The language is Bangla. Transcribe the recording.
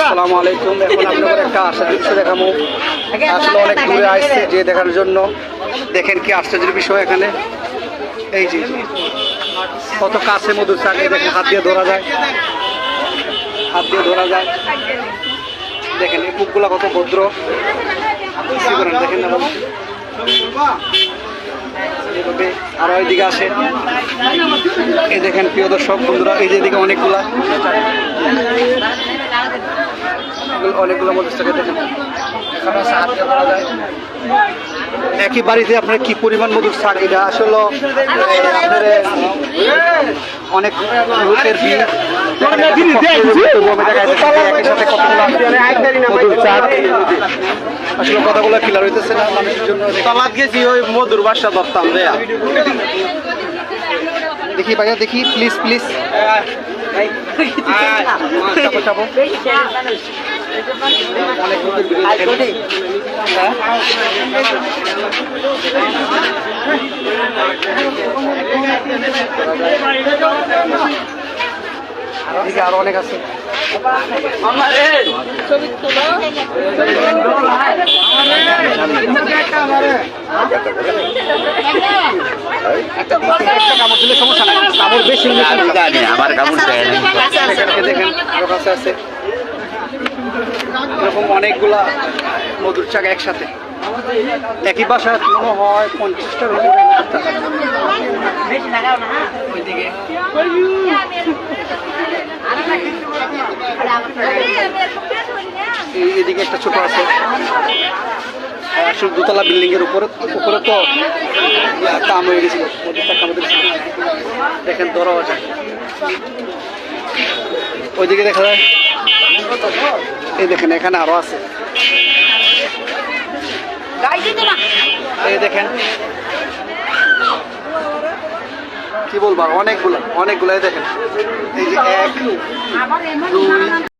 আসসালামু আলাইকুম। এখন আপনাদের একটা আশ্চর্য দৃশ্য দেখাবো। আসলে অনেক দূরে আসছে যে দেখার জন্য। দেখেন কি আশ্চর্যের বিষয় এখানে। এই যে কত কাছে মধুর চাক, দেখেন হাত দিয়ে ধরা যায়, হাত দিয়ে ধরা যায়। দেখেন এই বুকগুলা কত ভদ্র, দেখেন না এভাবে। আরো এইদিকে আসে, এই দেখেন প্রিয় দর্শক বন্ধুরা, এই যে এদিকে অনেকগুলা মধুর চাকে দেখেন এখানে আছে, হাত দিয়ে ধরা যায়। একই বাড়িতে আপনার কি পরিমাণ মধুর শাক, এটা আসলে আপনার অনেক লোকের ভিড়। আসলে কথাগুলো ক্লিয়ার হইতেছে না মানুষের জন্য। গেছি ওই মধুর বাসা ধরতাম দেয়া। দেখি ভাইয়া, দেখি প্লিজ প্লিজ। আরো অনেক আছে। কামড় দিলে সমস্যা নাই, কামড় বেশি আমার কামড় দেখেন আরো কাছে আছে। এরকম অনেকগুলা মধুর চাক একসাথে একই বাসায় মনে হয় 50টার ওইদিকে। এদিকে একটা ছোট আছে, শুধু দোতলা বিল্ডিং এর উপরে তো কাম হয়ে গেছিল, দেখেন ধরা যায়। ওইদিকে দেখা যায়, এই দেখেন এখানে আরো আছে, এই দেখেন কি বলবো, অনেকগুলা এই দেখেন। এই যে 1 2